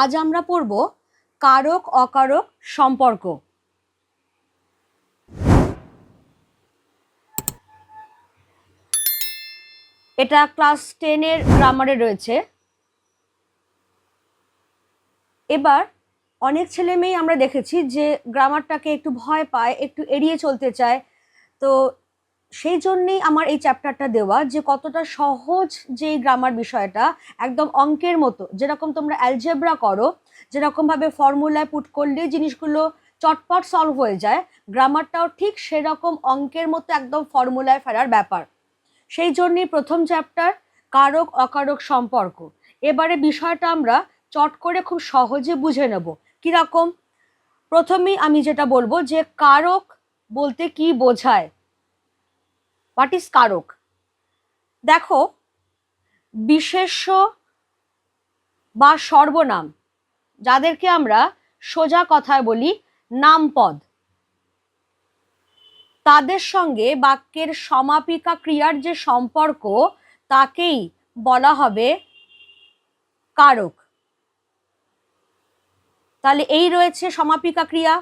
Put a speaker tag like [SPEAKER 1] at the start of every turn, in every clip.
[SPEAKER 1] আজ আমরা পড়ব কারক অকারক সম্পর্ক। এটা ক্লাস 10-এর গ্রামারে রয়েছে। এবার অনেক ছেলে মেয়ে আমরা দেখেছি যে গ্রামারটাকে একটু ভয় পায়, একটু এড়িয়ে চলতে চায়। তো সেই জন্যেই আমার এই চ্যাপ্টারটা দেওয়া, যে কতটা সহজ যে গ্রামার বিষয়টা, একদম অঙ্কের মতো, যেরকম তোমরা অ্যালজেব্রা করো, যেরকমভাবে ফর্মুলায় পুট করলে জিনিসগুলো চটপট সলভ হয়ে যায়, গ্রামারটাও ঠিক সেরকম অঙ্কের মতো একদম ফর্মুলায় ফেরার ব্যাপার। সেই জন্যই প্রথম চ্যাপ্টার কারক অকারক সম্পর্ক। এবারে বিষয়টা আমরা চট করে খুব সহজে বুঝে নেব। কীরকম? প্রথমেই আমি যেটা বলবো যে কারক বলতে কি বোঝায়, হোয়াট ইজ কারক। দেখো, বিশেষ্য বা সর্বনাম, যাদেরকে আমরা সোজা কথায় বলি নামপদ, তাদের সঙ্গে বাক্যের সমাপিকা ক্রিয়ার যে সম্পর্ক, তাকেই বলা হবে কারক। তাহলে এই রয়েছে সমাপিকা ক্রিয়া,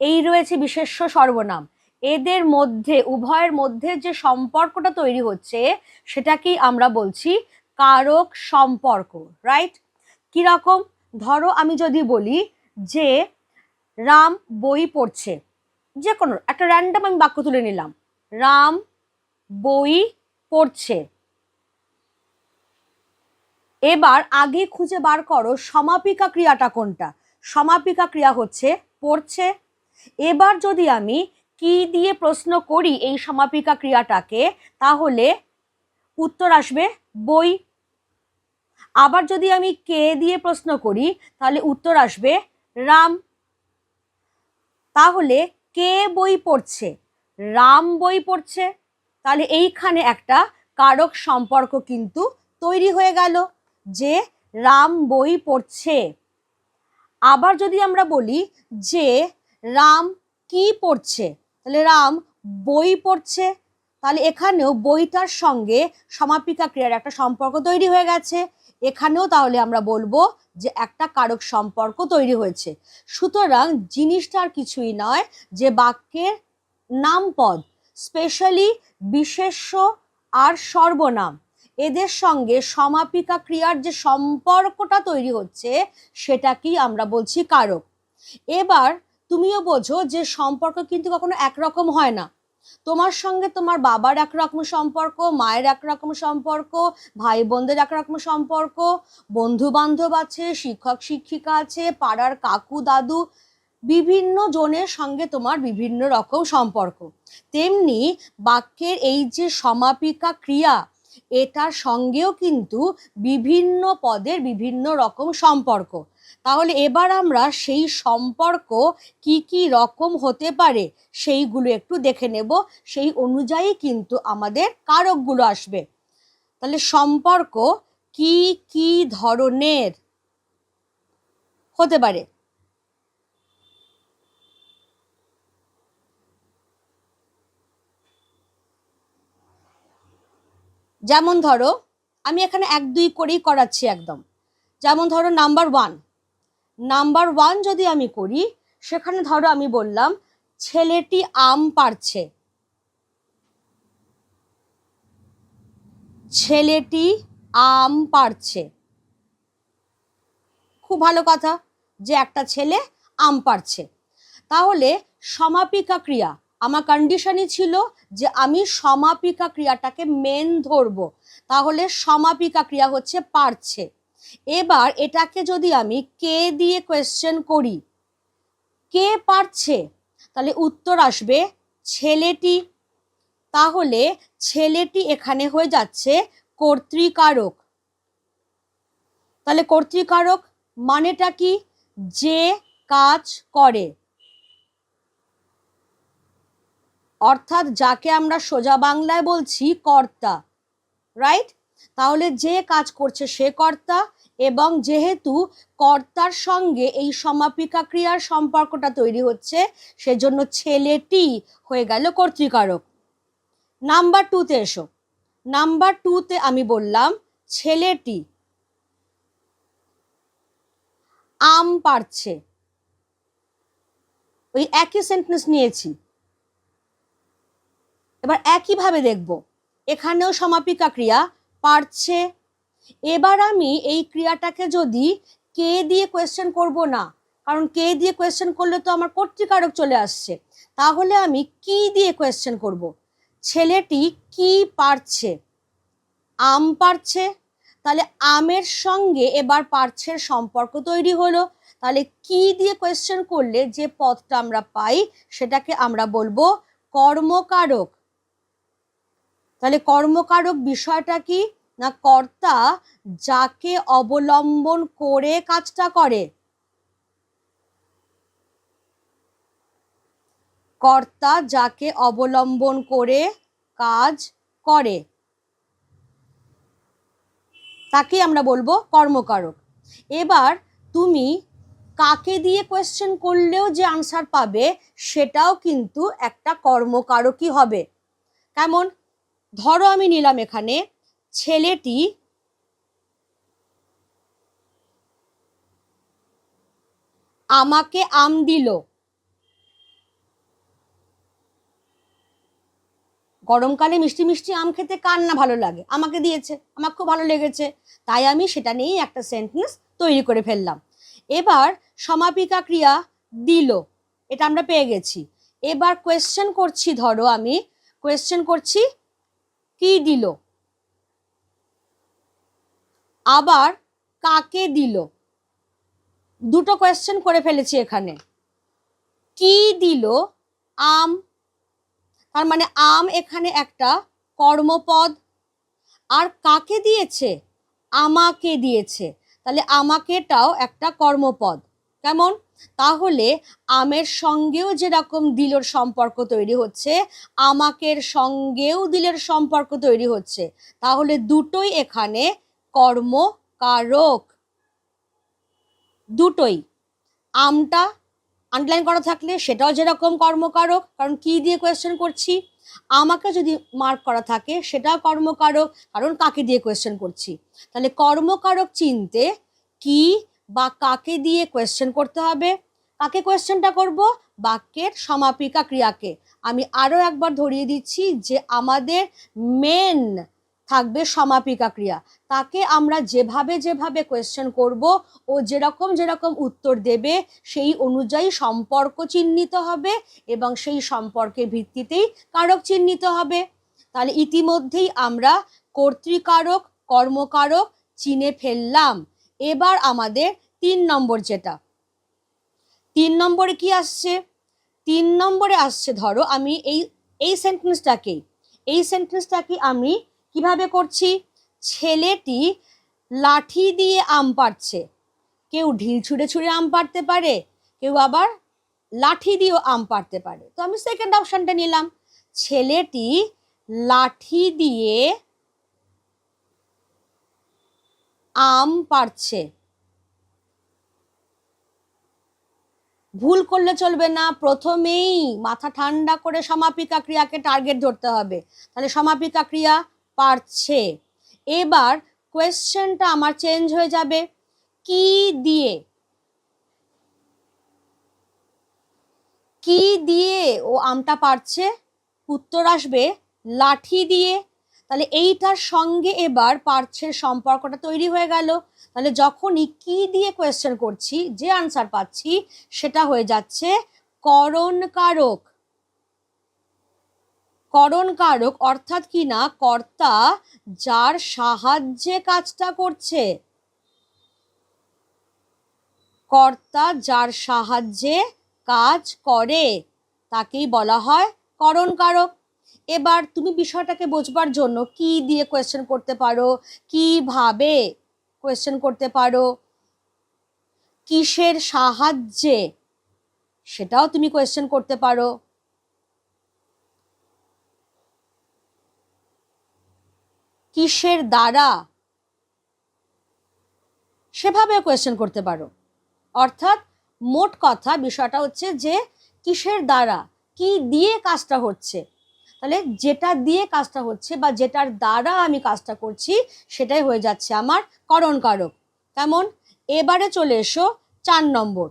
[SPEAKER 1] এই রয়েছে বিশেষ্য সর্বনাম, এদের মধ্যে উভয়ের মধ্যে যে সম্পর্কটা তৈরি হচ্ছে সেটাকেই আমরা বলছি কারক সম্পর্ক, রাইট? কিরকম? ধরো আমি যদি বলি যে রাম বই পড়ছে, যে কোনো একটা র্যান্ডম আমি বাক্য তুলে নিলাম, রাম বই পড়ছে। এবার আগে খুঁজে বার করো সমাপিকা ক্রিয়াটা কোনটা। সমাপিকা ক্রিয়া হচ্ছে পড়ছে। এবার যদি আমি কি দিয়ে প্রশ্ন করি এই সমাপিকা ক্রিয়াটাকে, তাহলে উত্তর আসবে বই। আবার যদি আমি কে দিয়ে প্রশ্ন করি, তাহলে উত্তর আসবে রাম। তাহলে কে বই পড়ছে? রাম বই পড়ছে। তাহলে এইখানে একটা কারক সম্পর্ক কিন্তু তৈরি হয়ে গেল যে রাম বই পড়ছে। আবার যদি আমরা বলি যে রাম কি পড়ছে, তাহলে রাম বই পড়ছে। তাহলে এখানেও বইটার সঙ্গে সমাপিকা ক্রিয়ার একটা সম্পর্ক তৈরি হয়ে গেছে। এখানেও তাহলে আমরা বলবো যে একটা কারক সম্পর্ক তৈরি হয়েছে। সুতরাং জিনিসটা আর কিছুই নয় যে বাক্যের নামপদ, স্পেশালি বিশেষ্য আর সর্বনাম, এদের সঙ্গে সমাপিকা ক্রিয়ার যে সম্পর্কটা তৈরি হচ্ছে সেটাকেই আমরা বলছি কারক। এবার তুমিও বোঝো যে সম্পর্ক কিন্তু কখনো একরকম হয় না। তোমার সঙ্গে তোমার বাবার একরকম সম্পর্ক, মায়ের একরকম সম্পর্ক, ভাই বোনদের একরকম সম্পর্ক, বন্ধু বান্ধব আছে, শিক্ষক শিক্ষিকা আছে, পাড়ার কাকু দাদু, বিভিন্ন জনের সঙ্গে তোমার বিভিন্ন রকম সম্পর্ক। তেমনি বাক্যের এই যে সমাপিকা ক্রিয়া, এটার সঙ্গেও কিন্তু বিভিন্ন পদের বিভিন্ন রকম সম্পর্ক। তাহলে এবার আমরা সেই সম্পর্ক কি কি রকম হতে পারে সেইগুলো একটু দেখে নেব। সেই অনুযায়ী কিন্তু আমাদের কারকগুলো আসবে। তাহলে সম্পর্ক কি কি ধরনের হতে পারে? যেমন ধরো, আমি এখানে 1-2 করেই করাচ্ছি একদম। যেমন ধরো নাম্বার ওয়ান যদি আমি করি, সেখানে ধরো আমি বললাম ছেলেটি আম পাড়ছে। ছেলেটি আম পাড়ছে, খুব ভালো কথা যে একটা ছেলে আম পাড়ছে। তাহলে সমাপিকা ক্রিয়া, আমার কন্ডিশনই ছিল যে আমি সমাপিকা ক্রিয়াটাকে মেন ধরবো। তাহলে সমাপিকা ক্রিয়া হচ্ছে পারছে। এবার এটাকে যদি আমি কে দিয়ে কোয়েশ্চেন করি, কে পারছে, তাহলে উত্তর আসবে ছেলেটি। তাহলে ছেলেটি এখানে হয়ে যাচ্ছে কর্তৃকারক। তাহলে কর্তৃকারক মানেটা কি? যে কাজ করে, অর্থাৎ যাকে আমরা সোজা বাংলায় বলছি কর্তা, রাইট? তাহলে যে কাজ করছে সে কর্তা, এবং যেহেতু কর্তার সঙ্গে এই সমাপিকা ক্রিয়ার সম্পর্কটা তৈরি হচ্ছে, সেজন্য ছেলেটি হয়ে গেল কর্তৃকারক। নাম্বার 2-তে এসো। নাম্বার 2-তে আমি বললাম ছেলেটি আম পাড়ছে, ওই একই সেন্টেন্স নিয়েছি। এবার একইভাবে দেখব, এখানেও সমাপিকা ক্রিয়া পারছে। এবার আমি এই ক্রিয়াটাকে যদি কে দিয়ে কোয়েশ্চেন করব না, কারণ কে দিয়ে কোয়েশ্চেন করলে তো আমার কর্তৃকারক চলে আসছে, তাহলে আমি কি দিয়ে কোয়েশ্চেন করব। ছেলেটি কি পারছে? আম পারছে। তাহলে আমের সঙ্গে এবার পারছের সম্পর্ক তৈরি হলো। তাহলে কি দিয়ে কোয়েশ্চেন করলে যে পদটা আমরা পাই সেটাকে আমরা বলবো কর্মকারক। তাহলে কর্মকারক বিষয়টা কি না, কর্তা যাকে অবলম্বন করে কাজটা করে, কর্তা যাকে অবলম্বন করে কাজ করে তাকে আমরা বলবো কর্মকারক। এবার তুমি কাকে দিয়ে কোয়েশ্চেন করলেও যে আনসার পাবে সেটাও কিন্তু একটা কর্মকারকই হবে। কেমন? ধরো আমি নিলাম এখানে ছেলেটি আমাকে আম দিল। গরমকালে মিষ্টি মিষ্টি আম খেতে কার না ভালো লাগে? আমাকে দিয়েছে, আমার খুব ভালো লেগেছে, তাই আমি সেটা নিয়েই একটা সেন্টেন্স তৈরি করে ফেললাম। এবার সমাপিকা ক্রিয়া দিল, এটা আমরা পেয়ে গেছি। এবার কোয়েশ্চেন করছি, ধরো আমি কোয়েশ্চেন করছি কি দিল, আবার কাকে দিল, দুটো কোয়েশ্চেন করে ফেলেছি এখানে। কি দিল? আম। তার মানে আম এখানে একটা কর্মপদ। আর কাকে দিয়েছে? আমাকে দিয়েছে। তাহলে আমাকেটাও একটা কর্মপদ। কেমন? তাহলে আমের সঙ্গেও যেরকম দিলর সম্পর্ক তৈরি হচ্ছে, আমাকের সঙ্গেও দিলের সম্পর্ক তৈরি হচ্ছে। তাহলে দুটোই এখানে কর্মকারক, দুটোই। আমটা আন্ডারলাইন করা থাকলে সেটাও যেরকম কর্মকারক, কারণ কি দিয়ে কোয়েশ্চেন করছি। আমাকে যদি মার্ক করা থাকে সেটাও কর্মকারক, কারণ কাকে দিয়ে কোয়েশ্চেন করছি। তাহলে কর্মকারক চিনতে কি বা কাকে দিয়ে কোয়েশ্চেন করতে হবে। কাকে কোয়েশ্চেনটা করব? বাক্যের সমাপিকা ক্রিয়াকে। আমি আরো একবার ধরিয়ে দিচ্ছি যে আমাদের মেন থাকবে সমাপিকা ক্রিয়া। তাকে আমরা যেভাবে যেভাবে কোয়েশ্চেন করব ও যেরকম যেরকম উত্তর দেবে সেই অনুযায়ী সম্পর্ক চিহ্নিত হবে এবং সেই সম্পর্কের ভিত্তিতেই কারক চিহ্নিত হবে। তাহলে ইতিমধ্যেই আমরা কর্তৃকারক, কর্মকারক চিনে ফেললাম। এবার আমাদের 3 নম্বর, যেটা 3 নম্বরে কি আসছে? 3 নম্বরে আসছে, ধরো আমি এই সেন্টেন্সটাকে আমি কিভাবে করছি? ছেলেটি লাঠি দিয়ে আম পাড়ছে। কেউ ঢিল ছুঁড়ে ছুঁড়ে আম পাড়তে পারে, কেউ আবার লাঠি দিয়েও আম পাড়তে পারে। তো আমি সেকেন্ড অপশনটা নিলাম, ছেলেটি লাঠি দিয়ে আম পাড়ছে। ভুল করলে চলবে না, প্রথমেই মাথা ঠান্ডা করে সমাপিকা ক্রিয়াকে টার্গেট ধরতে হবে। তাহলে সমাপিকা ক্রিয়া পারছে। এবার কোয়েশ্চেনটা আমার চেঞ্জ হয়ে যাবে, কি দিয়ে? কি দিয়ে ও আমটা পারছে? উত্তর আসবে লাঠি দিয়ে। তাহলে এইটার সঙ্গে এবার পারছের সম্পর্কটা তৈরি হয়ে গেল। তাহলে যখনই কি দিয়ে কোয়েশ্চেন করছি, যে আনসার পাচ্ছি সেটা হয়ে যাচ্ছে করণকারক। করণকারক অর্থাৎ কি না, কর্তা যার সাহায্যে কাজটা করছে, কর্তা যার সাহায্যে কাজ করে তাকেই বলা হয় করণকারক। এবার তুমি বিষয়টাকে বোঝবার জন্য কি দিয়ে কোয়েশ্চেন করতে পারো, কিভাবে কোয়েশ্চেন করতে পারো, কিসের সাহায্যে সেটাও তুমি কোয়েশ্চেন করতে পারো, কিসের দ্বারা সেভাবেও কোয়েশ্চেন করতে পারো। অর্থাৎ মোট কথা বিষয়টা হচ্ছে যে কিসের দ্বারা, কি দিয়ে কাজটা হচ্ছে। তাহলে যেটা দিয়ে কাজটা হচ্ছে বা যেটার দ্বারা আমি কাজটা করছি সেটাই হয়ে যাচ্ছে আমার করণকারক। কেমন? এবারে চলে এসো 4 নম্বর।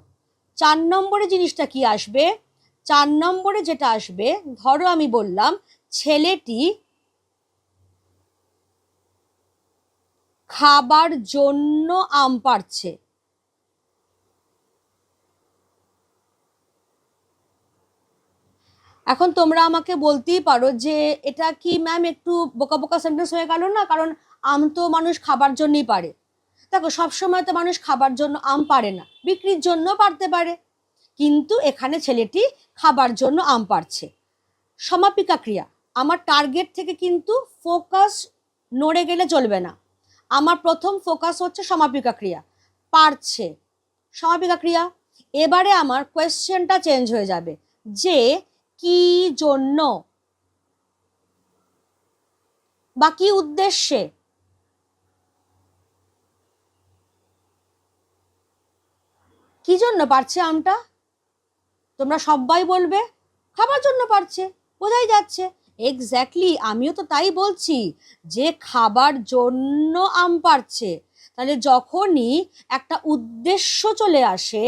[SPEAKER 1] 4 নম্বরে জিনিসটা কি আসবে? 4 নম্বরে যেটা আসবে, ধরো আমি বললাম ছেলেটি খাবার জন্য আম পাড়ছে। এখন তোমরা আমাকে বলতেই পারো যে এটা কি ম্যাম একটু বোকা বোকা সেন্টেন্স হয়ে গেল না, কারণ আম তো মানুষ খাবার জন্যই পারে। দেখো, সবসময় তো মানুষ খাবার জন্য আম পারে না, বিক্রির জন্য পারতে পারে, কিন্তু এখানে ছেলেটি খাবার জন্য আম পাড়ছে। সমাপিকা ক্রিয়া, আমার টার্গেট থেকে কিন্তু ফোকাস নড়ে গেলে চলবে না। আমার প্রথম ফোকাস হচ্ছে সমাপিকা ক্রিয়া, পারছে, সমাপিকা ক্রিয়া। এবারে আমার কোয়েশ্চেনটা চেঞ্জ হয়ে যাবে, যে কি জন্য বা কি উদ্দেশ্যে। কি জন্য পারছে আমটা? তোমরা সবাই বলবে খাবার জন্য পারছে, বোঝাই যাচ্ছে। এক্স্যাক্টলি, আমিও তো তাই বলছি যে খাবার জন্য আম পারছে। তাহলে যখনই একটা উদ্দেশ্য চলে আসে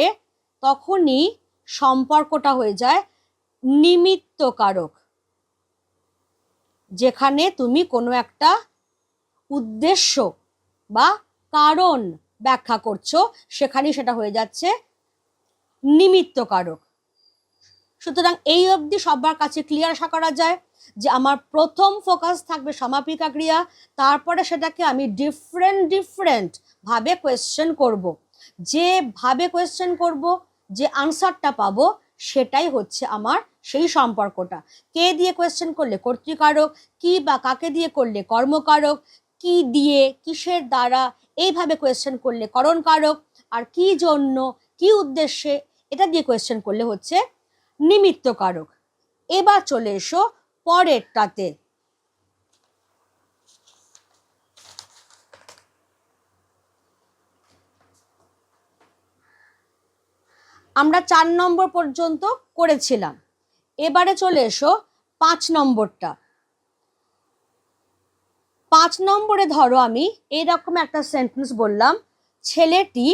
[SPEAKER 1] তখনই সম্পর্কটা হয়ে যায় নিমিত্ত কারক। যেখানে তুমি কোনো একটা উদ্দেশ্য বা কারণ ব্যাখ্যা করছো, সেখানেই সেটা হয়ে যাচ্ছে নিমিত্ত কারক। সুতরাং এই অবধি সবার কাছে ক্লিয়ার আশা করা যায় যে আমার প্রথম ফোকাস থাকবে সমাপিকা ক্রিয়া, তারপরে সেটাকে আমি ডিফারেন্ট ভাবে কোয়েশ্চেন করব। যেভাবে কোয়েশ্চেন করব, যে আনসারটা পাবো, সেটাই হচ্ছে আমার সেই সম্পর্কটা। কে দিয়ে কোয়েশ্চেন করলে কর্তৃকারক, কি বা কাকে দিয়ে করলে কর্মকারক, কি দিয়ে কিসের দ্বারা এইভাবে কোয়েশ্চেন করলে করণকারক, আর কি জন্য কি উদ্দেশ্যে এটা দিয়ে কোয়েশ্চেন করলে হচ্ছে নিমিত্ত কারক। এবার চলে এসো পরেরটাতে। আমরা 4 নম্বর পর্যন্ত করেছিলাম, এবারে চলে এসো 5 নম্বরটা। 5 নম্বরে ধরো আমি এইরকম একটা সেন্টেন্স বললাম, ছেলেটি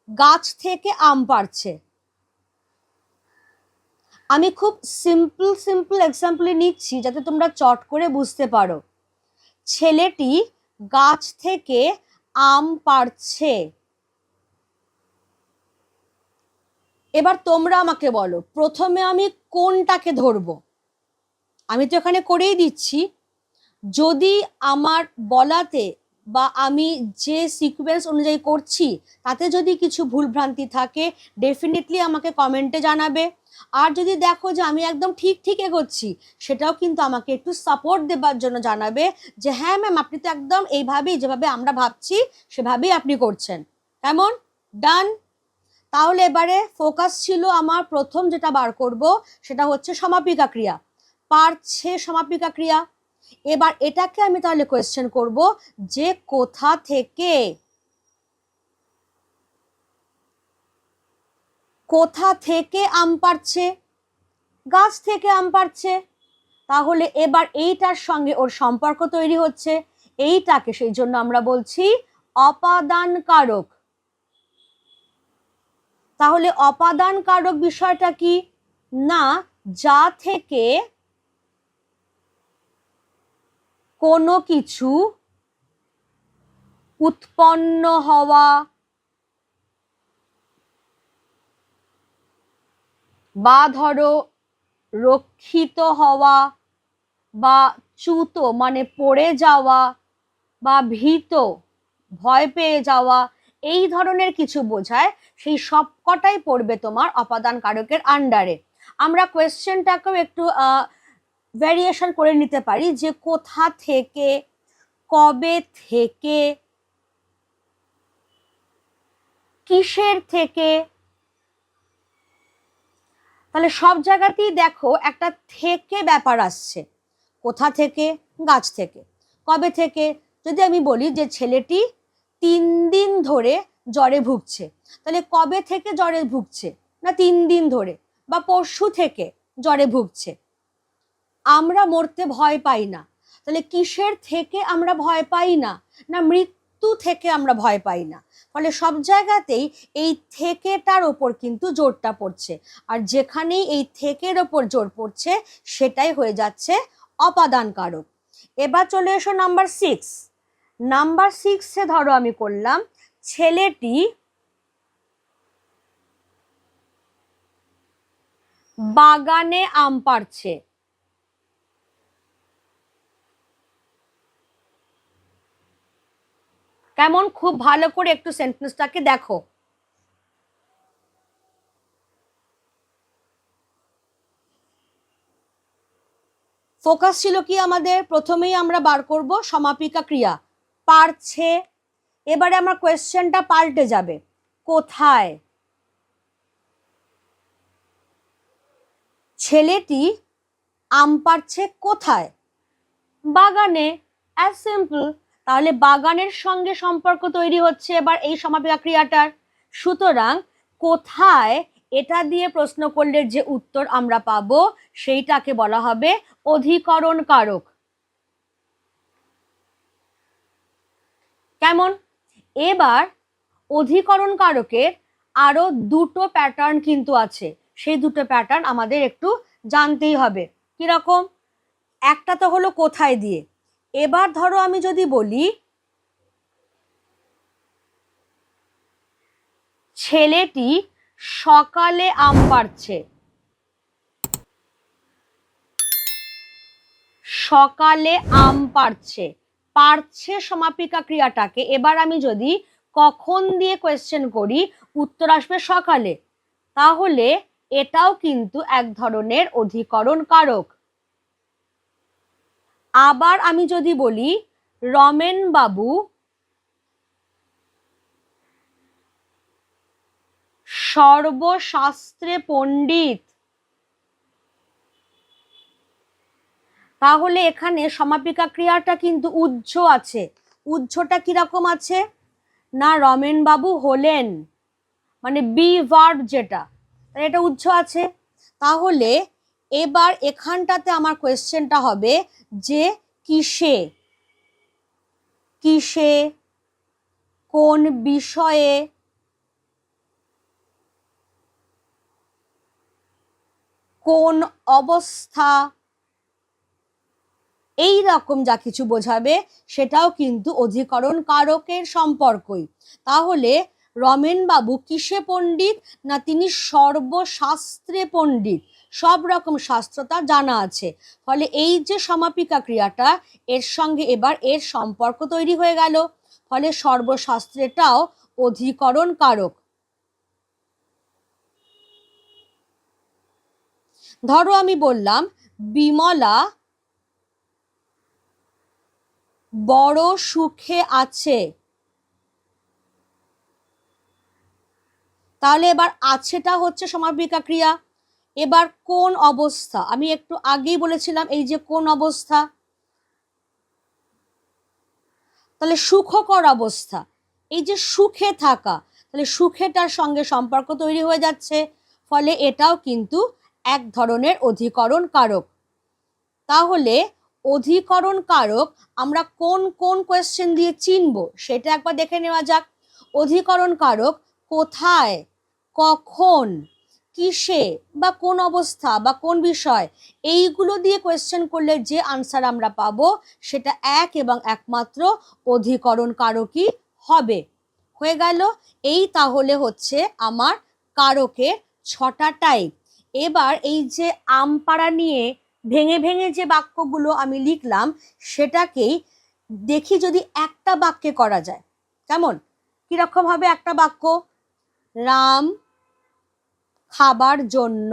[SPEAKER 1] গাছ থেকে আম পাড়ছে। আমি খুব সিম্পল এক্সাম্পল নিচ্ছি যাতে তোমরা চট করে বুঝতে পারো। ছেলেটি গাছ থেকে আম পাড়ছে। এবার তোমরা আমাকে বলো, প্রথমে আমি কোনটাকে ধরবো? আমি তো এখানে করেই দিচ্ছি। যদি আমার বলাতে বা আমি যে সিকোয়েন্স অনুযায়ী করছি তাতে যদি কিছু ভুলভ্রান্তি থাকে, ডেফিনেটলি আমাকে কমেন্টে জানাবে। আর যদি দেখো যে আমি একদম ঠিক এগোচ্ছি, সেটাও কিন্তু আমাকে একটু সাপোর্ট দেবার জন্য জানাবে যে হ্যাঁ ম্যাম, আপনি তো একদম এইভাবেই, যেভাবে আমরা ভাবছি সেভাবেই আপনি করছেন। কেমন? ডান? তাহলে এবারে ফোকাস ছিল আমার প্রথম যেটা বার করব সেটা হচ্ছে সমাপিকা ক্রিয়া, পারছে সমাপিকা ক্রিয়া। এবার এটাকে আমি তাহলে কোয়েশ্চেন করব যে কোথা থেকে, কোথা থেকে আম পাড়ছে? গাছ থেকে আম পাড়ছে। তাহলে এবার এইটার সঙ্গে ওর সম্পর্ক তৈরি হচ্ছে, এইটাকে সেই জন্য আমরা বলছি অপাদান কারক। তাহলে অপাদান কারক বিষয়টা কি? না, যা থেকে কোনো কিছু উৎপন্ন হওয়া বা ধরো রক্ষিত হওয়া বা চ্যুত মানে পড়ে যাওয়া বা ভীত ভয় পেয়ে যাওয়া, এই ধরনের কিছু বোঝায়, সেই সবকটাই পড়বে তোমার অপাদান কারকের আন্ডারে। আমরা কোয়েশ্চেনটাকেও একটু ভ্যারিয়েশন করে নিতে পারি, যে কোথা থেকে, কবে থেকে, কিসের থেকে। তাহলে সব জায়গাতেই দেখো একটা থেকে ব্যাপার আসছে। কোথা থেকে? গাছ থেকে। কবে থেকে? যদি আমি বলি যে ছেলেটি 3 দিন ধরে জ্বরে ভুগছে, তাহলে কবে থেকে জ্বরে ভুগছে? না 3 দিন ধরে, বা পরশু থেকে জ্বরে ভুগছে। আমরা মরতে ভয় পাই না, তাহলে কিসের থেকে আমরা ভয় পাই না? না তু থেকে আমরা ভয় পাই না, ফলে সব জায়গাতেই এই থেকেটার ওপর কিন্তু জোরটা পড়ছে, আর যেখানেই এই থেকের ওপর জোর পড়ছে সেটাই হয়ে যাচ্ছে অপাদান কারক। এবার চলে এসো নাম্বার 6। নাম্বার 6-এ ধরো আমি করলাম ছেলেটি বাগানে আম পাড়ছে। কেমন? খুব ভালো করে একটু সেন্টেন্সটাকে দেখো। ফোকাস ছিল কি আমাদের? প্রথমেই আমরা বার করব সমাপিকা ক্রিয়া পারছে। এবারে আমার কোয়েশ্চেনটা পাল্টে যাবে, কোথায়? ছেলেটি আম পাড়ছে কোথায়? বাগানে। As simple. তাহলে বাগানের সঙ্গে সম্পর্ক তৈরি হচ্ছে এবার এই সমাপিকা ক্রিয়াটার। সুতরাং কোথায় এটা দিয়ে প্রশ্ন করলে যে উত্তর আমরা পাবো সেইটাকে বলা হবে অধিকরণ কারক। কেমন? এবার অধিকরণ কারকের আরো দুটো প্যাটার্ন কিন্তু আছে, সেই দুটো প্যাটার্ন আমাদের একটু জানতেই হবে। কিরকম? একটা তো হলো কোথায় দিয়ে। এবার ধরো আমি যদি বলি ছেলেটি সকালে আম পাড়ছে। সকালে আম পাড়ছে, পাড়ছে সমাপিকা ক্রিয়াটাকে এবার আমি যদি কখন দিয়ে কোয়েশ্চেন করি উত্তর আসবে সকালে, তাহলে এটাও কিন্তু এক ধরনের অধিকরণ কারক। আবার আমি যদি বলি রমেন বাবু সর্বশাস্ত্রে পণ্ডিত, তাহলে এখানে সমাপিকা ক্রিয়াটা কিন্তু উহ্য আছে। উহ্যটা কিরকম আছে? না রমেন বাবু হলেন, মানে বি ভার্ব যেটা, এটা উহ্য আছে। তাহলে এবার এখানটাতে আমার কোয়েশ্চেনটা হবে যে কিসে, কিসে, কোন বিষয়ে, কোন অবস্থা, এই রকম যা কিছু বোঝাবে সেটাও কিন্তু অধিকরণ কারকের সম্পর্কই। তাহলে রমেন বাবু কিসে পণ্ডিত? না তিনি সর্বশাস্ত্রে পণ্ডিত, সব রকম শাস্ত্র তার জানা আছে। ফলে এই যে সমাপিকা ক্রিয়াটা এর সঙ্গে এবার এর সম্পর্ক তৈরি হয়ে গেল, ফলে সর্বশাস্ত্রেটাও অধিকরণ কারক। ধরো আমি বললাম বিমলা বড় সুখে আছে, তাহলে এবার আছেটা হচ্ছে সমাপিকা ক্রিয়া। এবার কোন অবস্থা? আমি একটু আগেই বলেছিলাম এই যে কোন অবস্থা, তাহলে সুখকর অবস্থা, এই যে সুখে থাকা, তাহলে সুখেটার সঙ্গে সম্পর্ক তৈরি হয়ে যাচ্ছে, ফলে এটাও কিন্তু এক ধরনের অধিকরণ কারক। তাহলে অধিকরণ কারক আমরা কোন কোন কোয়েশ্চেন দিয়ে চিনবো সেটা একবার দেখে নেওয়া যাক। অধিকরণ কারক কোথায়, কখন, কিসে বা কোন অবস্থা বা কোন বিষয়, এইগুলো দিয়ে কোয়েশ্চেন করলে যে আনসার আমরা পাবো সেটা এক এবং একমাত্র অধিকরণ কারকই হবে। হয়ে গেল। এই তাহলে হচ্ছে আমার কারকের 6টা টাইপ। এবার এই যে আম পাড়া নিয়ে ভেঙে ভেঙে যে বাক্যগুলো আমি লিখলাম সেটাকেই দেখি যদি একটা বাক্যে করা যায়। কেমন? কিরকম হবে একটা বাক্য? রাম খাবার জন্য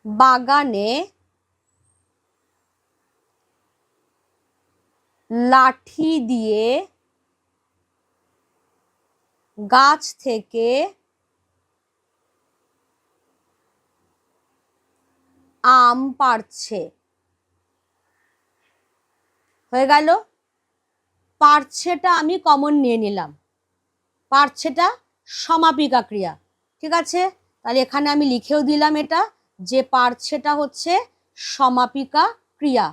[SPEAKER 1] বাগানে লাঠি দিয়ে গাছ থেকে আম পাড়ছে। হয়ে গেল। পাড়ছেটা আমি কমন নিয়ে নিলাম, পাড়ছেটা সমাপিকা ক্রিয়া। ঠিক আছে, তাহলে এখানে আমি লিখেও দিলাম এটা যে পাড়ছেটা হচ্ছে সমাপিকা ক্রিয়া।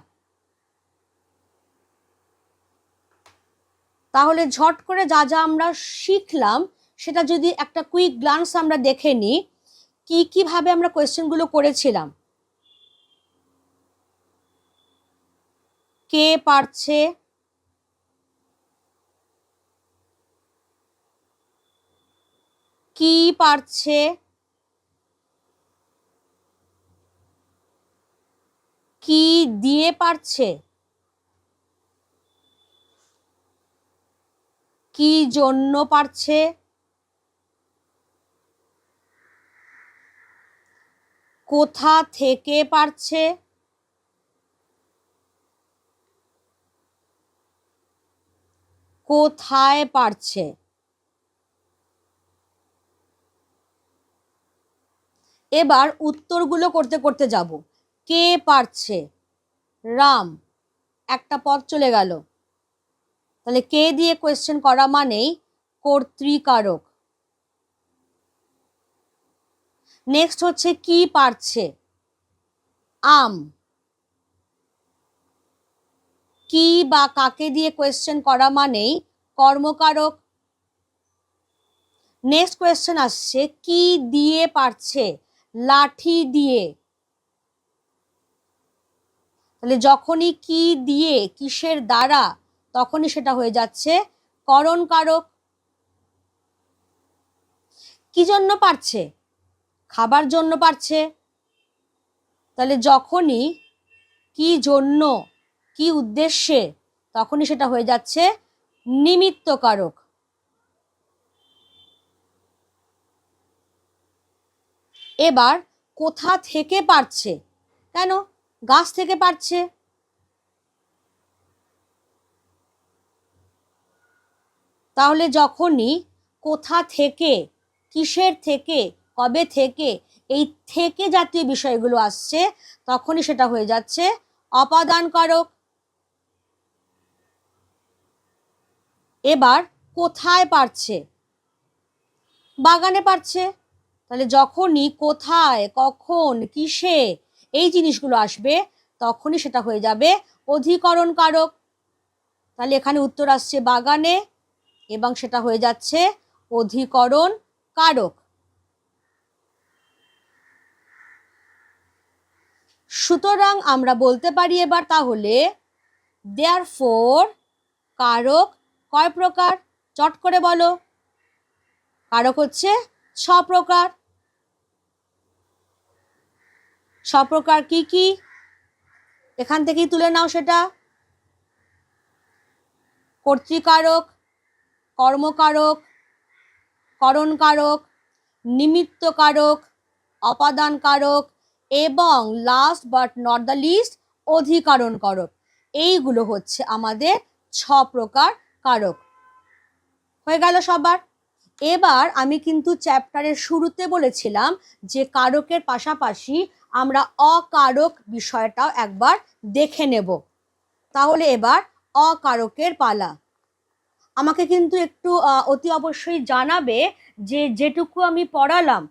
[SPEAKER 1] তাহলে ঝট করে যা যা আমরা শিখলাম সেটা যদি একটা কুইক গ্লান্স আমরা দেখে নিই, কিভাবে আমরা কোয়েশ্চেনগুলো করেছিলাম। কে পারছে, কি পারছে, কি দিয়ে পারছে, কি জন্য পারছে, কোথা থেকে পারছে, কোথায় পারছে। এবার উত্তরগুলো করতে করতে যাব। কে পারছে, রাম, একটা পদ চলে গেল, তাহলে কে দিয়ে কোয়েশ্চেন করা মানেই কর্তৃকারক। নেক্সট হচ্ছে কি পারছে, আম, কি বা কাকে দিয়ে কোয়েশ্চেন করা মানেই কর্মকারক। নেক্সট কোয়েশ্চেন আসছে কি দিয়ে পারছে, লাঠি দিয়ে, তাহলে যখনই কি দিয়ে, কিসের দ্বারা, তখনই সেটা হয়ে যাচ্ছে করণ কারক। কি জন্য পারছে, খাবার জন্য পারছে, তাহলে যখনই কি জন্য, কি উদ্দেশ্যে, তখনই সেটা হয়ে যাচ্ছে নিমিত্ত কারক। এবার কোথা থেকে পারছে, কেন, গাছ থেকে পারছে, তাহলে যখনই কোথা থেকে, কিসের থেকে, কবে থেকে, এই থেকে জাতীয় বিষয়গুলো আসছে তখনই সেটা হয়ে যাচ্ছে অপাদান কারক। এবার কোথায় পারছে, বাগানে পারছে, তাহলে যখনই কোথায়, কখন, কিসে এই জিনিসগুলো আসবে তখনই সেটা হয়ে যাবে অধিকরণ কারক। তাহলে এখানে উত্তর আসছে বাগানে এবং সেটা হয়ে যাচ্ছে অধিকরণ কারক। সুতরাং আমরা বলতে পারি এবার তাহলে therefore কারক কয় প্রকার, চট করে বলো। কারক হচ্ছে 6 প্রকার। 6 প্রকার কি কি এখান থেকেই তুলে নাও সেটা। কর্তৃকারক, কর্মকারক, করণকারক, নিমিত্ত কারক, অপাদান কারক এবং last but not the least অধিকরণ কারক। এইগুলো হচ্ছে আমাদের 6 প্রকার কারক। হয়ে গেল সবার। এবার আমি কিন্তু চ্যাপ্টারের শুরুতে বলেছিলাম যে কারকের পাশাপাশি আমরা অকারক বিষয়টাও একবার দেখে নেব। তাহলে এবার অকারকের পালা। আমাকে কিন্তু একটু অতি অবশ্যই জানাবে যে যেটুকু আমি পড়ালাম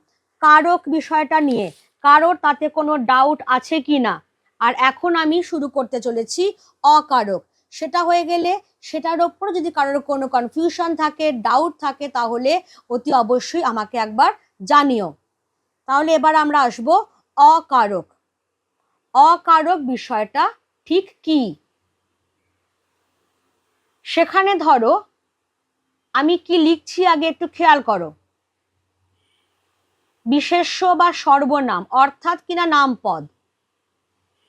[SPEAKER 1] কারক বিষয়টা নিয়ে কারোর তাতে কোনো ডাউট আছে কি না। আর এখন আমি শুরু করতে চলেছি অকারক। সেটা হয়ে গেলে সেটার ওপর যদি কারোর কোনো কনফিউশন থাকে, ডাউট থাকে, তাহলে অতি অবশ্যই আমাকে একবার জানিও। তাহলে এবার আমরা আসব অকারক। অকারক বিষয়টা ঠিক কি, সেখানে ধরো আমি কি লিখছি আগে একটু খেয়াল করো। বিশেষ্য বা সর্বনাম অর্থাৎ কিনা নামপদ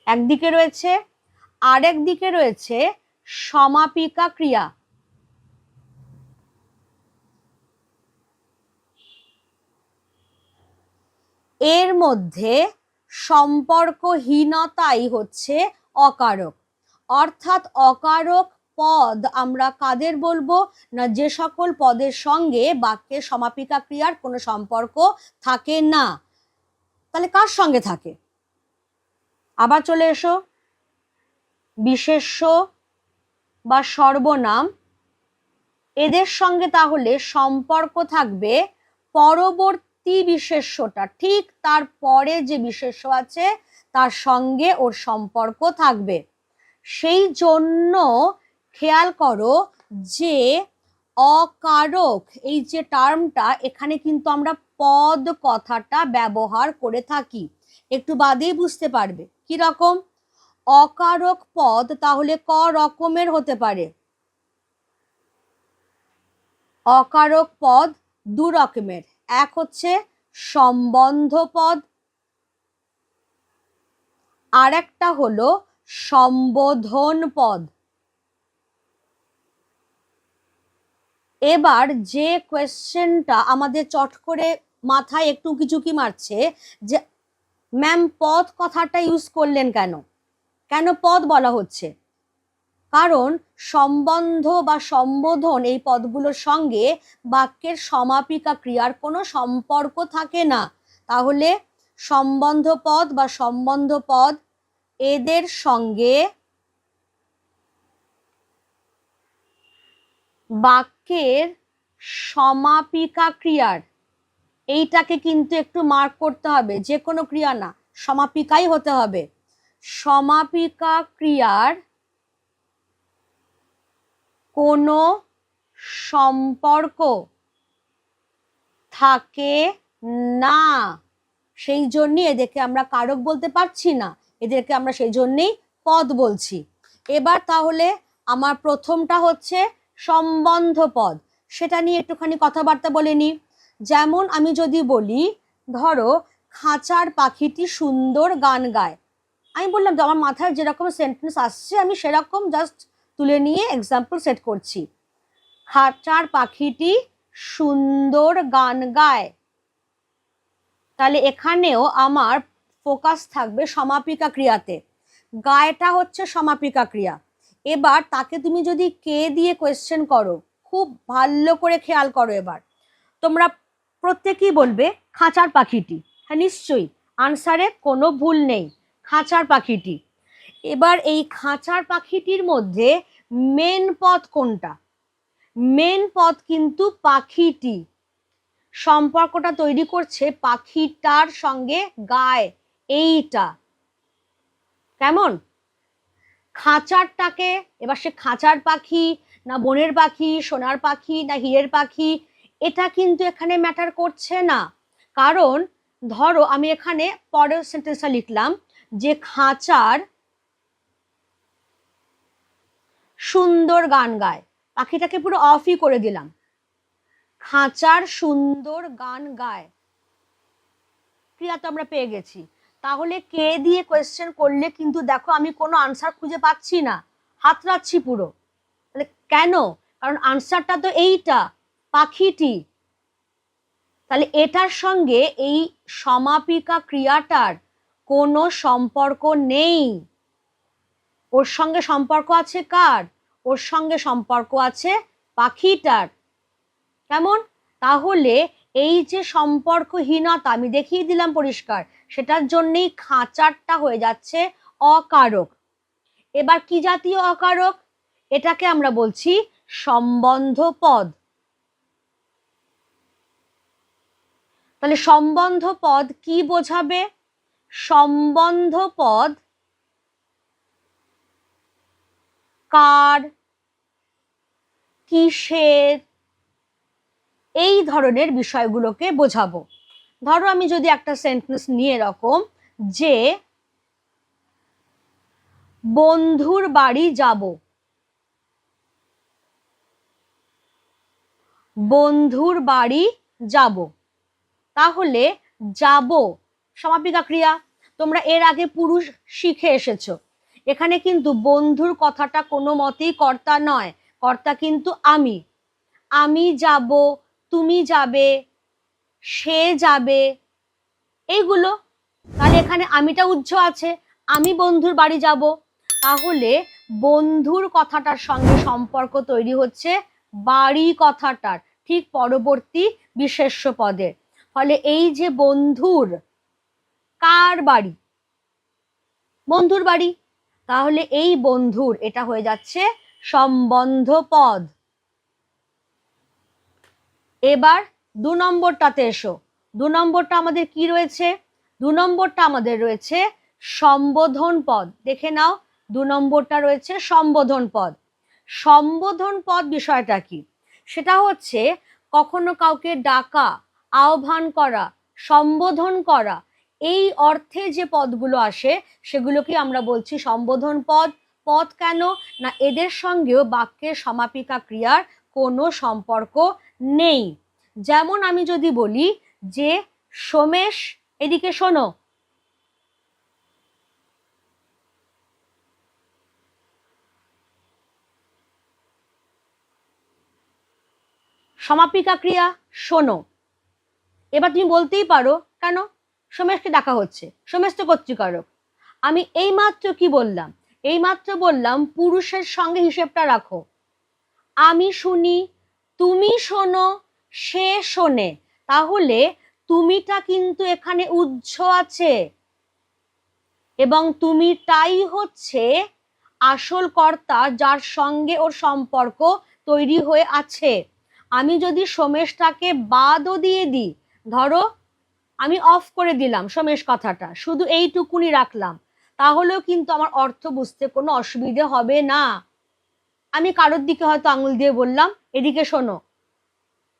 [SPEAKER 1] একদিকে রয়েছে, আরেক দিকে রয়েছে সমাপিকা ক্রিয়া। এর মধ্যে সম্পর্কহীনতাই হচ্ছে অকারক। অর্থাৎ অকারক পদ আমরা কাদের বলবো না, যে সকল পদের সঙ্গে বাক্যের সমাপিকা ক্রিয়ার কোনো সম্পর্ক থাকে না। তাহলে কার সঙ্গে থাকে, আবার চলে এসো, বিশেষ্য বা সর্বনাম এদের সঙ্গে তাহলে সম্পর্ক থাকবে পরবর্তী বিশেষ্যটা, ঠিক তার পরে যে বিশেষ্য আছে তার সঙ্গে ওর সম্পর্ক থাকবে। সেই জন্য খেয়াল করো যে অকারক এই যে টার্মটা, এখানে কিন্তু আমরা পদ কথাটা ব্যবহার করে থাকি। একটু বাদেই বুঝতে পারবে কি রকম। অকারক পদ তাহলে ক রকমের হতে পারে? অকারক পদ দু রকমের। এক হচ্ছে সম্বন্ধ পদ, আর একটা হলো সম্বোধন পদ। এবার যে কোয়েশ্চেনটা আমাদের চট করে মাথায় একটু উকিঝুঁকি মারছে যে ম্যাম পদ কথাটা ইউজ করলেন কেন? কেন পদ বলা হচ্ছে? কারণ সম্বন্ধ বা সম্বোধন এই পদগুলোর সঙ্গে বাক্যের সমাপিকা ক্রিয়ার কোনো সম্পর্ক থাকে না। তাহলে সম্বন্ধ পদ বা সম্বন্ধ পদ এদের সঙ্গে বাক্যের সমাপিকা ক্রিয়ার, এইটাকে কিন্তু একটু মার্ক করতে হবে, যে কোনো ক্রিয়া না, সমাপিকাই হতে হবে। সমাপিকা ক্রিয়ার কোনো সম্পর্ক থাকে না, সেই জন্যই এদেরকে আমরা কারক বলতে পারছি না, এদেরকে আমরা সেই জন্যই পদ বলছি। এবার তাহলে আমার প্রথমটা হচ্ছে সম্বন্ধ পদ, সেটা নিয়ে একটুখানি কথাবার্তা বলে নি। যেমন আমি যদি বলি, ধরো খাঁচার পাখিটি সুন্দর গান গায়, আমি বললাম যে আমার মাথায় যেরকম সেন্টেন্স আসছে আমি সেরকম জাস্ট তুলে নিয়ে এক্সাম্পল সেট করছি। খাঁচার পাখিটি সুন্দর গান গায়, তাহলে এখানেও আমার ফোকাস থাকবে সমাপিকা ক্রিয়াতে। গায়টা হচ্ছে সমাপিকা ক্রিয়া। এবার তাকে তুমি যদি কে দিয়ে কোয়েশ্চেন করো, খুব ভালো করে খেয়াল করো। এবার তোমরা প্রত্যেকেই বলবে খাঁচার পাখিটি। হ্যাঁ নিশ্চয়ই, আনসারে কোনো ভুল নেই, খাঁচার পাখিটি। এবার এই খাঁচার পাখিটির মধ্যে মেন পদ কোনটা? মেন পদ কিন্তু পাখিটি। সম্পর্কটা তৈরি করছে পাখিটার সঙ্গে গায়, এইটা কেমন? খাঁচারটাকে, এবার সে খাঁচার পাখি না বনের পাখি, সোনার পাখি না হীরের পাখি, এটা কিন্তু এখানে ম্যাটার করছে না। কারণ ধরো আমি এখানে পরের সেন্টেন্সটা লিখলাম যে খাঁচার সুন্দর গান গায়, পাখিটাকে পুরো অফই করে দিলাম। খাঁচার সুন্দর গান গায়, ক্রিয়া তো আমরা পেয়ে গেছি। তাহলে কে দিয়ে কোয়েশ্চেন করলে কিন্তু দেখো আমি কোনো আনসার খুঁজে পাচ্ছি না, হাতড়াচ্ছি পুরো। তাহলে কেন? কারণ আনসারটা তো এইটা, পাখিটি। তাহলে এটার সঙ্গে এই সমাপিকা ক্রিয়াটার কোনো সম্পর্ক নেই। ওর সঙ্গে সম্পর্ক আছে কার? ওর সঙ্গে সম্পর্ক আছে পাখিটার। কেমন? তাহলে এই যে সম্পর্কহীনতা আমি দেখিয়ে দিলাম পরিষ্কার, সেটার জন্যই খাঁচারটা হয়ে যাচ্ছে অকারক। এবার কি জাতীয় অকারক? এটাকে আমরা বলছি সম্বন্ধ পদ। তাহলে সম্বন্ধ পদ কি বোঝাবে? সম্বন্ধ পদ কার, কিসের, এই ধরনের বিষয়গুলোকে বোঝাবো। ধরো আমি যদি একটা সেন্টেন্স নিয়ে এরকম যে বন্ধুর বাড়ি যাব, বন্ধুর বাড়ি যাব, তাহলে যাব সমাপিকা ক্রিয়া। তোমরা এর আগে পুরুষ শিখে এসেছো, এখানে কিন্তু বন্ধুর কথাটা কোনো মতেই কর্তা নয়, কর্তা কিন্তু আমি। আমি যাব, তুমি যাবে, সে যাবে, এইগুলো। তাহলে এখানে আমিটা উজ্জ আছে, আমি বন্ধুর বাড়ি যাব। তাহলে বন্ধুর কথাটার সঙ্গে সম্পর্ক তৈরি হচ্ছে বাড়ি কথাটার ঠিক পরবর্তী বিশেষ্য পদের। ফলে এই যে বন্ধুর, কার বাড়ি? বন্ধুর বাড়ি। তাহলে এই বন্ধুর এটা হয়ে যাচ্ছে সম্বন্ধ পদ। এবার দু নম্বরটাতে এসো। দু নম্বরটা আমাদের কি রয়েছে? দু নম্বরটা আমাদের রয়েছে সম্বোধন পদ। দেখে নাও, দু নম্বরটা রয়েছে সম্বোধন পদ। সম্বোধন পদ বিষয়টা কি? সেটা হচ্ছে কখনো কাউকে ডাকা, আহ্বান করা, সম্বোধন করা, এই অর্থে যে পদগুলো আসে সেগুলোকে আমরা বলছি সম্বোধন পদ। পদ কেন না, এদের সঙ্গেও বাক্যের সমাপিকা ক্রিয়ার কোনো সম্পর্ক নেই। যেমন আমি যদি বলি যে সোমেশ এদিকে শোনো, সমাপিকা ক্রিয়া শোনো। এবার তুমি বলতেই পারো কেন, সোমেশকে ডাকা হচ্ছে, সোমেশ তো কর্তৃকারক। আমি এইমাত্র কি বললাম? এইমাত্র বললাম পুরুষের সঙ্গে হিসেবটা রাখো। আমি শুনি, তুমি শোনো, সে শোনে। তাহলে তুমিটা কিন্তু এখানে উহ্য আছে এবং তুমিটাই হচ্ছে আসল কর্তা, যার সঙ্গে ওর সম্পর্ক তৈরি হয়ে আছে। আমি যদি সোমেশটাকে বাদও দিয়ে দিই, ধরো আমি অফ করে দিলাম সোমেশ কথাটা, শুধু এইটুকুনি রাখলাম, তাহলেও কিন্তু আমার অর্থ বুঝতে কোনো অসুবিধে হবে না। আমি কারোর দিকে হয়তো আঙুল দিয়ে বললাম এদিকে শোনো,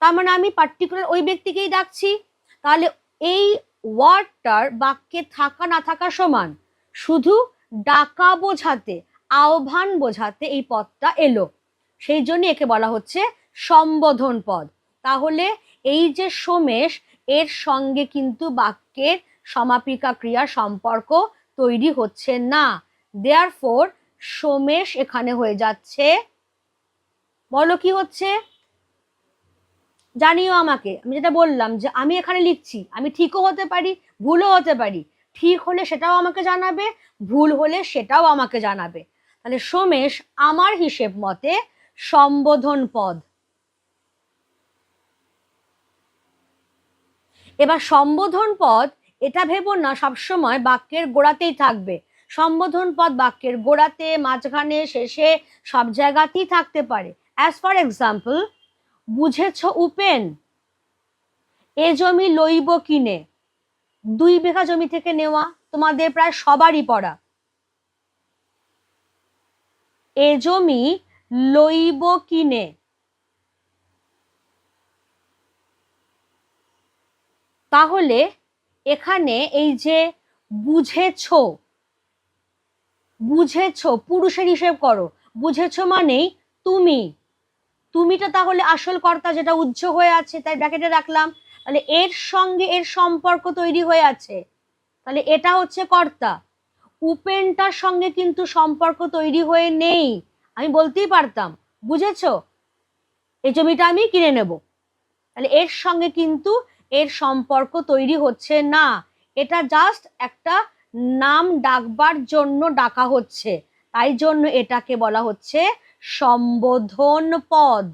[SPEAKER 1] তার মানে আমি পার্টিকুলার ওই ব্যক্তিকেই ডাকছি। তাহলে এই ওয়ার্ডটার বাক্যে থাকা না থাকা সমান, শুধু ডাকা বোঝাতে, আহ্বান বোঝাতে এই পদটা এলো, সেই জন্য একে বলা হচ্ছে সম্বোধন পদ। তাহলে এই যে সোমেশ, এর সঙ্গে কিন্তু বাক্যের সমাপিকা ক্রিয়া সম্পর্ক তৈরি হচ্ছে না। দেয়ারফোর সোমেশ এখানে হয়ে যাচ্ছে, বলো কি হচ্ছে, জানিও আমাকে। আমি যেটা বললাম যে আমি এখানে লিখছি, আমি ঠিকও হতে পারি, ভুলও হতে পারি। ঠিক হলে সেটাও আমাকে জানাবে, ভুল হলে সেটাও আমাকে জানাবে। তাহলে সোমেশ আমার হিসেব মতে সম্বোধন পদ। এবার সম্বোধন পদ, এটা ভেবো না সবসময় বাক্যের গোড়াতেই থাকবে। সম্বোধন পদ বাক্যের গোড়াতে, মাঝখানে, শেষে সব জায়গাতেই থাকতে পারে। অ্যাজ ফর এক্সাম্পল, বুঝেছ উপেন, এ জমি লইব কিনে। 2 বিঘা জমি থেকে নেওয়া, তোমাদের প্রায় সবারই পড়া। এ জমি লইব কিনে, তাহলে এখানে এই যে বুঝেছ, বুঝেছ পুরুষের হিসেব করো, বুঝেছ মানেই তুমি, তুমিটা তাহলে আসল কর্তা, যেটা উহ্য হয়ে আছে, তাই ব্র্যাকেটে রাখলাম। তাহলে এর সঙ্গে এর সম্পর্ক তৈরি হয়ে আছে, তাহলে এটা হচ্ছে কর্তা। উপেনটার সঙ্গে কিন্তু সম্পর্ক তৈরি হয়ে নেই। আমি বলতেই পারতাম বুঝেছো এই জমিটা আমি কিনে নেব, তাহলে এর সঙ্গে কিন্তু এর সম্পর্ক তৈরি হচ্ছে না। এটা জাস্ট একটা নাম ডাকবার জন্য ডাকা হচ্ছে, তাই জন্য এটাকে বলা হচ্ছে সম্বোধন পদ।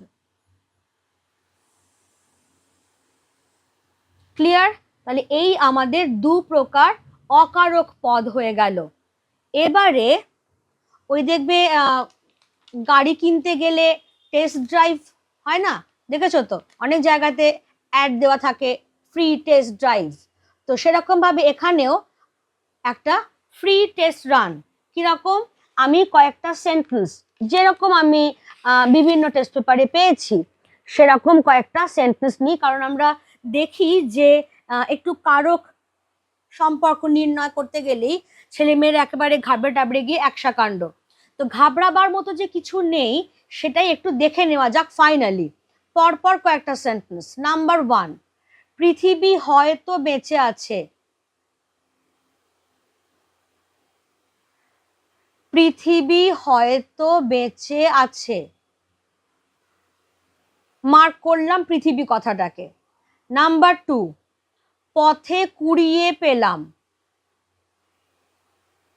[SPEAKER 1] ক্লিয়ার? তাহলে এই আমাদের 2 প্রকার অকারক পদ হয়ে গেল। এবারে ওই দেখবে গাড়ি কিনতে গেলে টেস্ট ড্রাইভ হয় না, দেখেছো তো অনেক জায়গাতে অ্যাড দেওয়া থাকে ফ্রি টেস্ট ড্রাইভ। তো সেরকম ভাবে এখানেও একটা ফ্রি টেস্ট রান। কিরকম, আমি কয়েকটা সেন্টেন্স, যেরকম আমি বিভিন্ন টেস্ট পেপারে পেয়েছি সেরকম কয়েকটা সেন্টেন্স নিই, কারণ আমরা দেখি যে একটু কারক সম্পর্ক নির্ণয় করতে গেলেই ছেলেমেয়েরা একেবারে ঘাবড়ে টাবড়ে গিয়ে একসা কাণ্ড। তো ঘাবড়াবার মতো যে কিছু নেই সেটাই একটু দেখে নেওয়া যাক। ফাইনালি পরপর কয়েকটা সেন্টেন্স। নাম্বার 1, পৃথিবী হয়তো বেঁচে আছে। পৃথিবী হয়তো বেঁচে আছে, মার্ক করলাম পৃথিবী কথাটাকে। নাম্বার 2, পথে কুড়িয়ে পেলাম।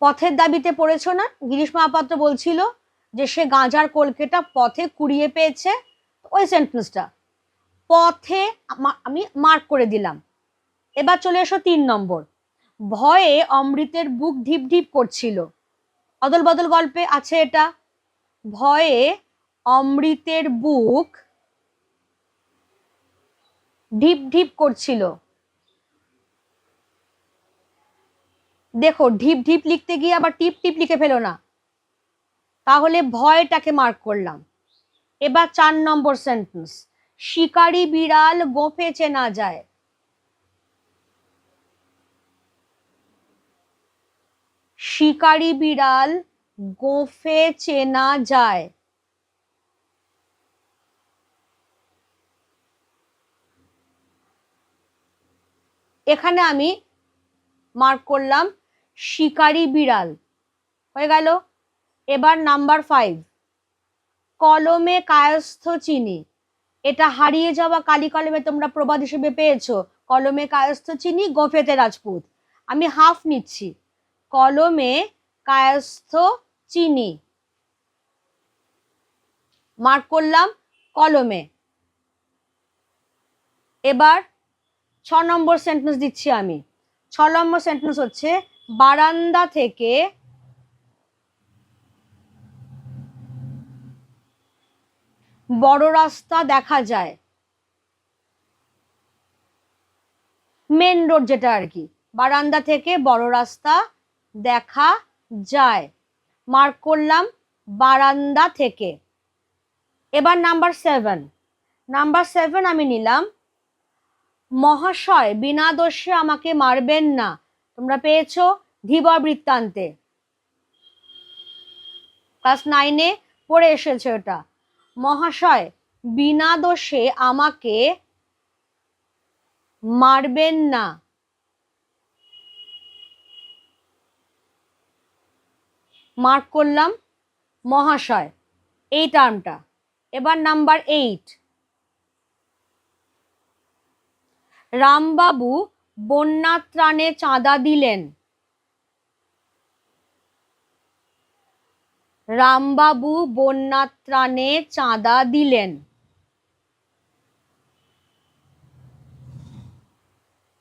[SPEAKER 1] পথের দাবিতে পড়েছো না, গিরিশ মহাপাত্র বলছিল যে সে গাঁজার কলকেটা পথে কুড়িয়ে পেয়েছে, ওই সেন্টেন্সটা পথে আমি মার্ক করে দিলাম। এবার চলে এসো 3 নম্বর, ভয়ে অমৃতের বুক ঢিপ ঢিপ করছিল। অদল বদল গল্পে আছে এটা, ভয়ে অমৃতের বুক ঢিপ ঢিপ করছিল। দেখো ঢিপ ঢিপ লিখতে গিয়ে আবার টিপ টিপ লিখে ফেলো না, তাহলে ভয়টাকে মার্ক করলাম। এবার 4 নম্বর সেন্টেন্স, শিকারি বিড়াল গোঁফে চেনা যায়। শিকারি বিড়াল গোঁফে চেনা যায়। এখানে আমি মার্ক করলাম শিকারি বিড়াল, হয়ে গেল। এবার নাম্বার 5, কলমে কায়স্থ চিনি। এটা হারিয়ে যাওয়া কালি কলমে তোমরা প্রবাদ হিসেবে পেয়েছো, কলমে কায়স্থ চিনি গোঁফেতে রাজপুত। আমি হাফ নিচ্ছি, কলমে কায়স্থ চিনি, মার্ক করলাম কলমে। এবার 6 নম্বর সেন্টেন্স দিচ্ছি আমি। 6 নম্বর সেন্টেন্স হচ্ছে, বারান্দা থেকে বড় রাস্তা দেখা যায়। মেন রোড যেটা আর কি, বারান্দা থেকে বড় রাস্তা দেখা যায়, মার্ক করলাম বারান্দা থেকে। এবার নাম্বার 7, নাম্বার 7 আমি নিলাম, মহাশয় বিনা দোষে আমাকে মারবেন না। তোমরা পেয়েছো ধীবর বৃত্তান্তে, ক্লাস 9-এ পড়ে এসেছে ওটা। মহাশয় বিনা দোষে আমাকে মারবেন না, মার্ক করলাম মহাশয় এই টার্মটা। এবার নাম্বার 8, রামবাবু বন্যা ত্রাণে চাঁদা দিলেন। রামবাবু বন্যা ত্রাণে চাঁদা দিলেন,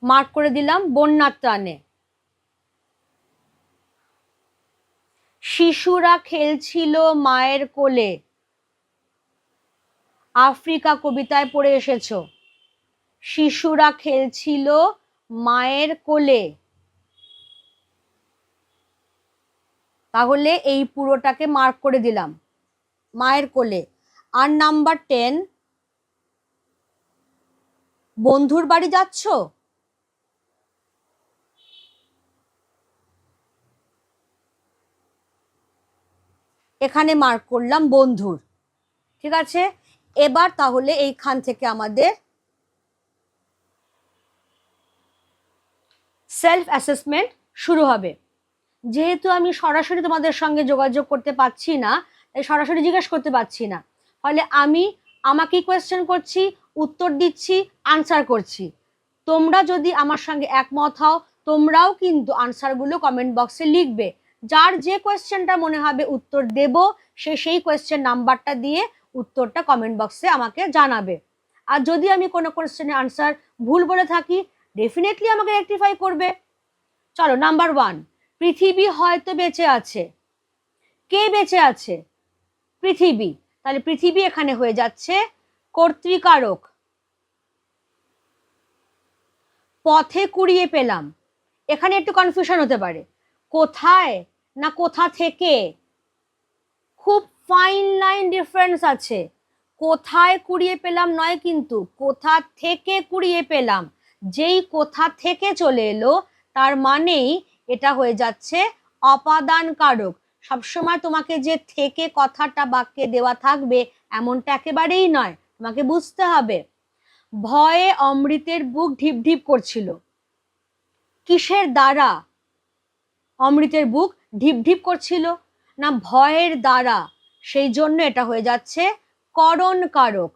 [SPEAKER 1] মার্ক করে দিলাম বন্যা ত্রাণে। শিশুরা খেলছিল মায়ের কোলে। আফ্রিকা কবিতায় পড়ে এসেছো, শিশুরা খেলছিল মায়ের কোলে। তাহলে এই পুরোটাকে মার্ক করে দিলাম মায়ের কোলে। আর নাম্বার 10, বন্ধুর বাড়ি যাচ্ছ। এখানে মার্ক করলাম বন্ধুর, ঠিক আছে। এবার তাহলে এইখান থেকে আমাদের সেলফ অ্যাসেসমেন্ট শুরু হবে। যেহেতু আমি সরাসরি তোমাদের সঙ্গে যোগাযোগ করতে পারছি না, তাই সরাসরি জিজ্ঞেস করতে পারছি না, ফলে আমি আমাকেই কোয়েশ্চেন করছি, উত্তর দিচ্ছি, আনসার করছি। তোমরা যদি আমার সঙ্গে একমত হও, তোমরাও কিন্তু আনসারগুলো কমেন্ট বক্সে লিখবে। যার যে কোয়েশ্চেনটা মনে হবে উত্তর দেব, সে সেই কোয়েশ্চেন নাম্বারটা দিয়ে উত্তরটা কমেন্ট বক্সে আমাকে জানাবে। আর যদি আমি কোনো কোয়েশ্চেনের আনসার ভুল বলে থাকি, ডেফিনেটলি আমাকে রেকটিফাই করবে। চলো নাম্বার 1, পৃথিবী হয়তো বেঁচে আছে। কে বেঁচে আছে? পৃথিবী। তাহলে পৃথিবী এখানে হয়ে যাচ্ছে কর্তৃকারক। পথে কুড়িয়ে পেলাম, এখানে একটু কনফিউশন হতে পারে, কোথায় না কোথা থেকে, খুব ফাইন লাইন ডিফারেন্স আছে। কোথায় কুড়িয়ে পেলাম নয়, কিন্তু কোথা থেকে কুড়িয়ে পেলাম। যেই কোথা থেকে চলে এলো তার মানেই এটা হয়ে যাচ্ছে অপাদান কারক। সবসময় তোমাকে যে থেকে কথাটা বাক্যে দেওয়া থাকবে এমনটা একেবারেই নয়, তোমাকে বুঝতে হবে। ভয়ে অমৃতের বুক ঢিপ ঢিপ করছিল। কিসের দ্বারা অমৃতের বুক ঢিপ ঢিপ করছিল? না ভয়ের দ্বারা, সেই জন্য এটা হয়ে যাচ্ছে করণ কারক।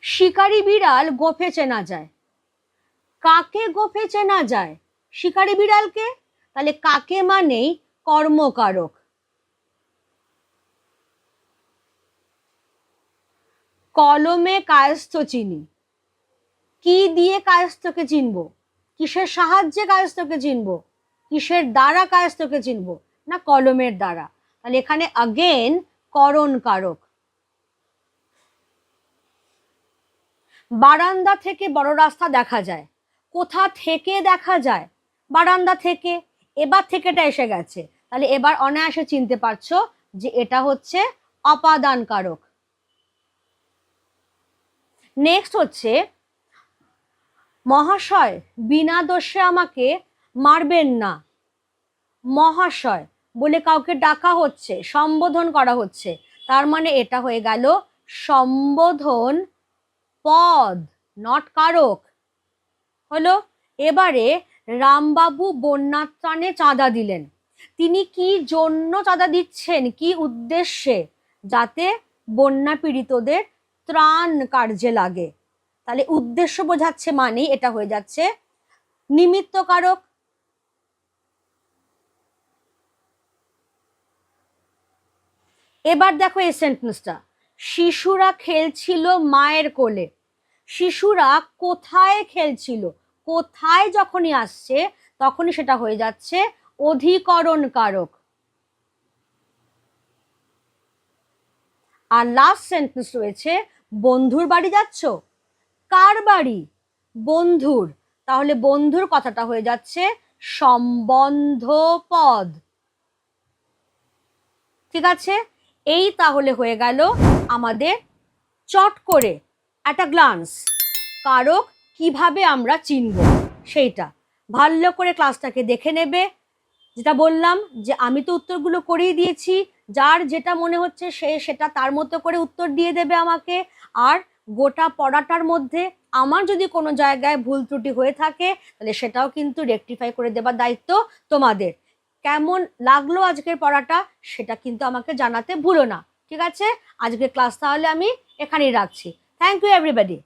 [SPEAKER 1] শিকারি বিড়াল গোফে চেনা যায়। কাকে গোফে চেনা যায়? শিকারি বিড়ালকে। তাহলে কাকে মানেই কর্মকারক। কলমে কায়স্থ চিনি। কি দিয়ে কায়স্থকে চিনবো? কিসের সাহায্যে কায়স্থকে চিনবো? কিসের দ্বারা কায়স্থকে চিনবো? না কলমের দ্বারা। তাহলে এখানে अगेन করণ কারক। বারান্দা থেকে বড় রাস্তা দেখা যায়। কোথা থেকে দেখা যায়? বারান্দা থেকে। এবার থেকেটা এসে গেছে, তাহলে এবার অনায়াসে চিনতে পারছো যে এটা হচ্ছে অপাদান কারক। নেক্সট হচ্ছে মহাশয় বিনা দোষে আমাকে মারবেন না। মহাশয় বলে কাউকে ডাকা হচ্ছে, সম্বোধন করা হচ্ছে, তার মানে এটা হয়ে গেল সম্বোধন পদ, নট কারক। হলো। এবারে রামবাবু বন্যার ত্রাণে চাঁদা দিলেন। তিনি কি জন্য চাঁদা দিচ্ছেন, কি উদ্দেশ্যে? যাতে বন্যা পীড়িতদের ত্রাণ কার্যে লাগে। তাহলে উদ্দেশ্য বোঝাচ্ছে, মানে এটা হয়ে যাচ্ছে নিমিত্ত কারক। এবার দেখো এই সেন্টেন্সটা, শিশুরা খেলছিল মায়ের কোলে। শিশুরা কোথায় খেলছিল? কোথায় যখনই আসছে তখনই সেটা হয়ে যাচ্ছে অধিকরণ কারক। আর লাস্ট সেন্টেন্স রয়েছে বন্ধুর বাড়ি যাচ্ছ। কার বাড়ি? বন্ধুর। তাহলে বন্ধুর কথাটা হয়ে যাচ্ছে সম্বন্ধ পদ। ঠিক আছে, এই তাহলে হয়ে গেল আমাদের চট করে একটা গ্লান্স কারক কিভাবে আমরা চিনব সেইটা। ভালো করে ক্লাসটাকে দেখে নেবে। যেটা বললাম যে আমি তো উত্তরগুলো করেই দিয়েছি, যার যেটা মনে হচ্ছে সে সেটা তার মতো করে উত্তর দিয়ে দেবে আমাকে। আর গোটা পড়াটার মধ্যে আমার যদি কোনো জায়গায় ভুল ত্রুটি হয়ে থাকে তাহলে সেটাও কিন্তু রেকটিফাই করে দেবার দায়িত্ব তোমাদের। কেমন লাগলো আজকের পড়াটা সেটা কিন্তু আমাকে জানাতে ভুলো না। ঠিক আছে, আজকের ক্লাস তাহলে আমি এখানেই রাখছি। Thank you everybody.